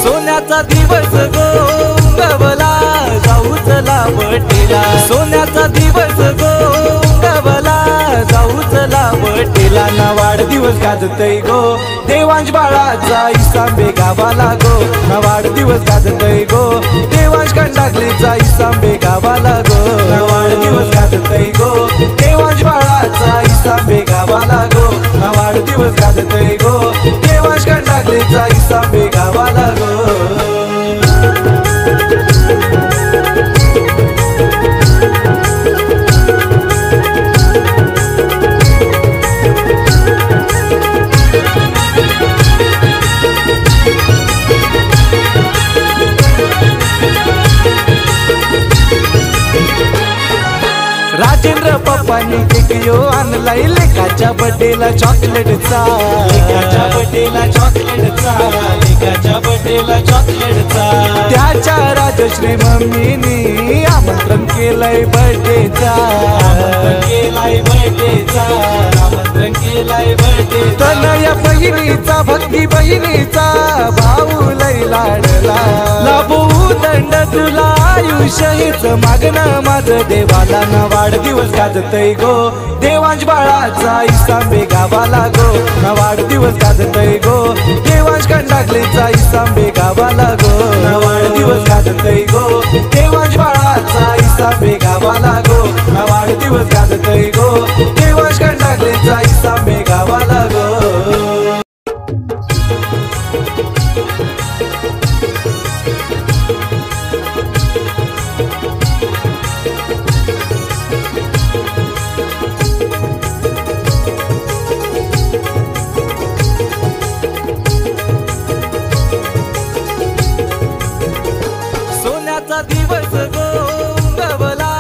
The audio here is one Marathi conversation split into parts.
सोन्याचा दिवस गोंगवला जाऊ चला वटेला, सोन्याचा दिवस गोंगवला जाऊ चला वटेला ना वाढदिवस गाजतय गो देवांश बाळाचा इसांबे गावाला गो ना वाढदिवस गाजतय गो देवांश कंडाकलीचा इसांबे गावाला गो ना वाढदिवस गाजतय गो देवांश बाळाचा इसांबे गावाला गो ना वाढदिवस गाजतय गो देवांश कंडाकलीचा इसांबे गावाला गो। राजेंद्र पप्पानी केक यो आणलाय लेकाच्या बर्थडेला चॉकलेटचा, लेकाच्या बर्थडेला चॉकलेटचा, लेकाच्या बर्थडेला चॉकलेटचा। त्याच्या राजश्री मम्मीनी आमंत्रण केलंय बर्थडेचा, आमंत्रण केलंय बर्थडेचा, आमंत्रण केलंय बर्थडे। तनया बहिणीचा भक्ती बहिणीचा भाऊ लय लाडला, लाभू दंड तुला आयुष्य हेच मागणं माझं देवाला ना वाढदिवस गाजतय गो देवांश बाळाचा इसांबे गावाला गो ना वाढदिवस गाजतय गो देवांश कंडाकलीचा इसांबे गावाला गो ना वाढदिवस गाजतय गो देवांश बाळाचा इसांबे गावाला गो ना वाढदिवस गाजतय गो देवांश कंडाकलीचा इसांबे गावाला गो। सोन्याचा दिवस गोंगवला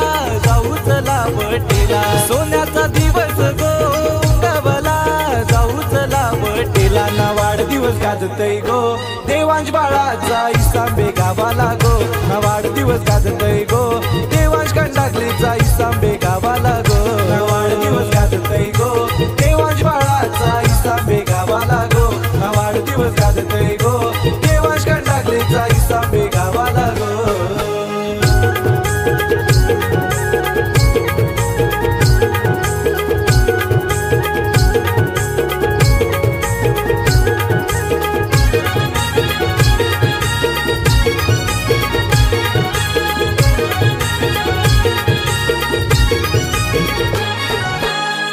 जाऊ चला वटेला, सोन्याचा दिवस गोंगवला जाऊ चला वटेला ना वाढदिवस गाजतय गो देवांश बाळाचा इसांबे गावाला गो ना वाढदिवस गाजतय गो देवांश कंडाकलीचा इसांबे गावाला गो ना वाढदिवस गाजतय गो देवांश बाळाचा इसांबे गावाला गो ना वाढदिवस गाजतय गो देवांश कंडाकलीचा इसांबे गावाला गो।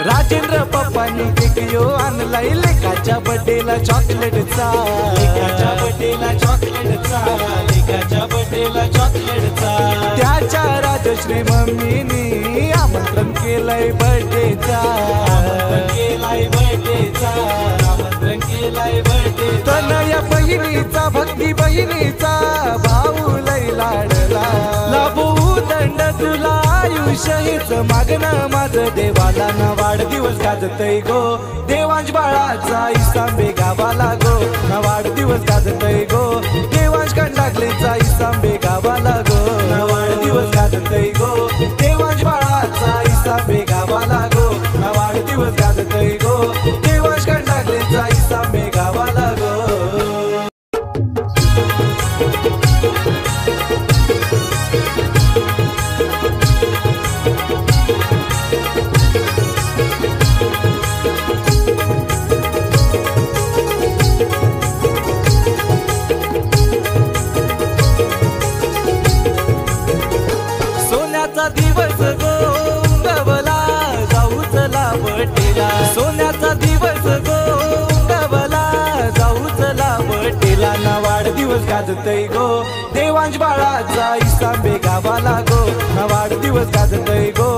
राजेंद्र पप्पानी केक यो आणलाय लेकाच्या बर्थडेला चॉकलेटचा, लेकाच्या बर्थडेला चॉकलेटचा, लेकाच्या बर्थडेला चॉकलेटचा। त्याच्या राजश्री मम्मीनी आमंत्रण केलंय बर्थडेचा, आमंत्रण केलंय बर्थडेचा, आमंत्रण केलंय बर्थडे। तनया बहिणीचा भक्ती बहिणीचा भाऊ लय लाडला, लाभू दंड तुला आयुष्य हेच मागणं माझं देवाला ना वाढदिवस गाजतय गो देवांश बाळाचा इसांबे गावाला गो ना वाढदिवस गाजतय गो देवांश कंडाकलीचा इसांबे गावाला गो ना वाढदिवस गाजतय गो देवांश बाळाचा इसांबे गावाला गो ना वाढदिवस गाजतय गो देवांश कंडाकलीचा इसांबे गावाला गो। सोन्याचा दिवस गोंगवला जाऊ चला वटेला, सोन्याचा दिवस गोंगवला जाऊ चला वटेला ना वाढदिवस गाजतय गो देवांश बाळाचा इसांबे गावाला गो ना वाढदिवस गाजतय गो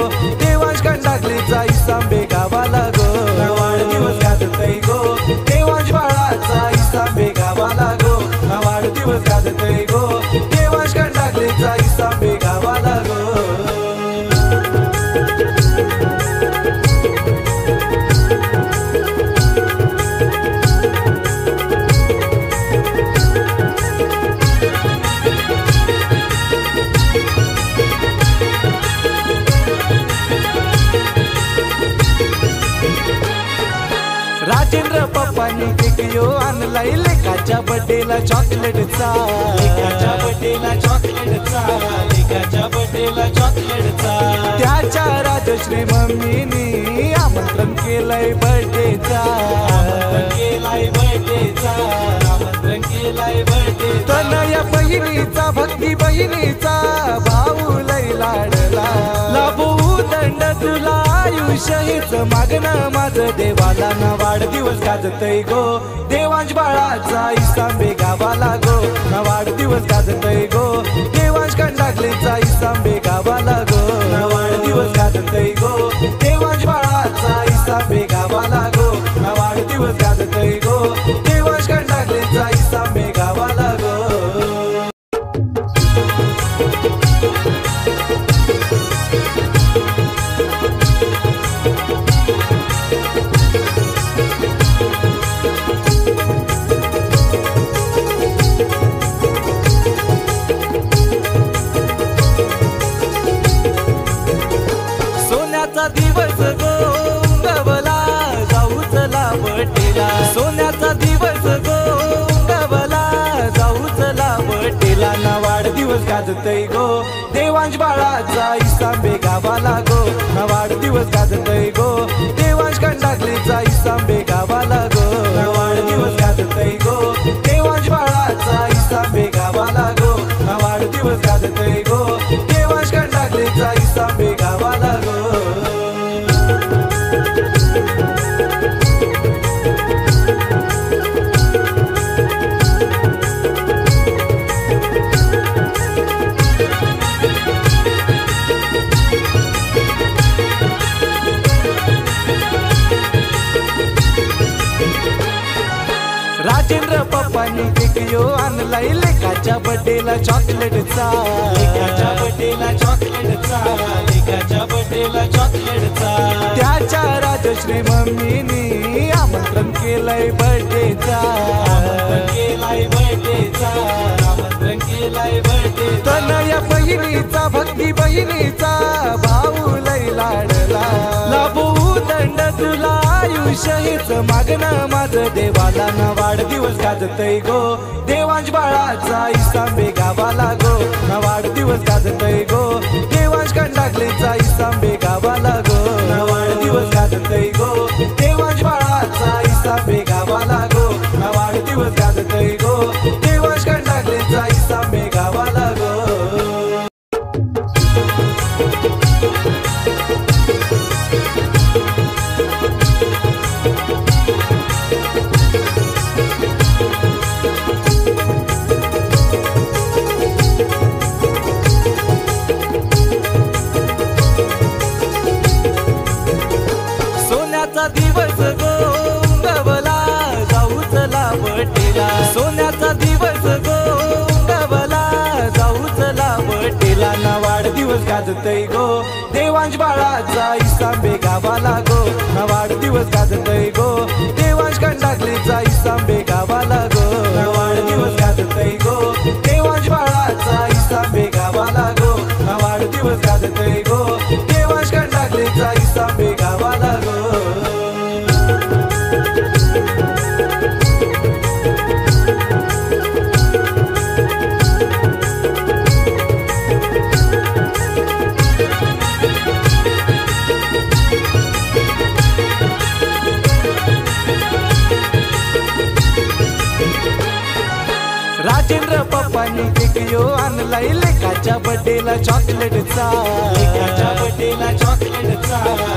देवांश कंडाकलीचा इसांबे गावाला गो ना वाढदिवस गाजतय गो देवांश बाळाचा इसांबे गावाला गो ना वाढदिवस गाजतय गो देवांश कंडाकलीचा इसांबे गावाला गो। राजेंद्र पप्पानी केक यो आणलाय लेकाच्या बर्थडेला चॉकलेटचा, लेकाच्या बर्थडेला चॉकलेटचा, लेकाच्या बर्थडेला चॉकलेटचा। त्याच्या राजश्री मम्मीनी आमंत्रण केलंय बर्थडेचा, आमंत्रण केलंय बर्थडेचा, आमंत्रण केलंय बर्थडे। तनया बहिणीचा भक्ती बहिणीचा भाऊ लय लाडला, लाभू दंड तुला आयुष्य हेच मागणं माझं देवाला ना। वाढदिवस गाजतय गो देवांश बाळाचा इसांबे गावाला गो ना, वाढदिवस गाजतय गो देवांश कंडाकलेचा इसांबे गावाला गो ना, वाढदिवस गाजतय गो देवांश बाळाचा इसांबे गावाला गो ना, वाढदिवस गाजतय गो देवांश कंडाकलेचा इसांबे गावाला गो। सोन्याचा दिवस गो गवला जाऊ चला बर्थडेला, सोन्याचा दिवस गो गवला जाऊ चला बर्थडेला ना। वाढदिवस गाजतय गो देवांश बाळाचा इसांबे गावाला गो ना, वाढदिवस गाजतय गो देवांश कंडाकलेचा इसांबे गावाला गो ना, वाढदिवस गाजतय गो देवांश बाळाचा इसांबे गावाला गो ना, वाढदिवस गाजतय गो देवांश कंडाकलेचा इसांबे गावाला गो। राजेंद्र पप्पानी केक यो आणलाय लेकाच्या बर्थडेला चॉकलेटचा, लेकाच्या बर्थडेला चॉकलेटचा, लेकाच्या बर्थडेला चॉकलेटचा। त्याच्या राजश्री मम्मीनी आमंत्रण केलंय बर्थडेचा, आमंत्रण केलंय बर्थडेचा, आमंत्रण केलंय बर्थडे। तनया बहिणीचा भक्ती बहिणीचा भाऊ लय लाडला, लाभू दंड तुला आयुष्य हेच मागणं माझं देवाला ना। वाढदिवस गाजतय गो देवांश बाळाचा इसांबे गावाला गो ना, वाढदिवस गाजतय गो देवांश कंडाकलेचा इसांबे गावाला गो ना, वाढदिवस गाजतय गो देवांश बाळाचा इसांबे गावाला गो ना, वाढदिवस गाजतय गो देवांश कंडाकलेचा इसांबे गावाला गो। सोन्याचा दिवस गो गवला जाऊ चला बर्थडेला, सोन्याचा दिवस गो गवला जाऊ चला बर्थडेला ना। वाढदिवस गाजतय गो देवांश बाळाचा इसांबे गावाला गो ना, वाढदिवस गाजतय गो देवांश कंडाकलेचा इसांबे गावाला गो ना, वाढदिवस गाजतय गो देवांश बाळाचा इसांबे गावाला गो ना, वाढदिवस गाजतय गो देवांश कंडाकलेचा इसांबे गावाला गो। राजेंद्र पप्पानी केक यो आणलाय लेकाच्या बर्थडेला चॉकलेटचा, लेकाच्या बर्थडेला चॉकलेटचा।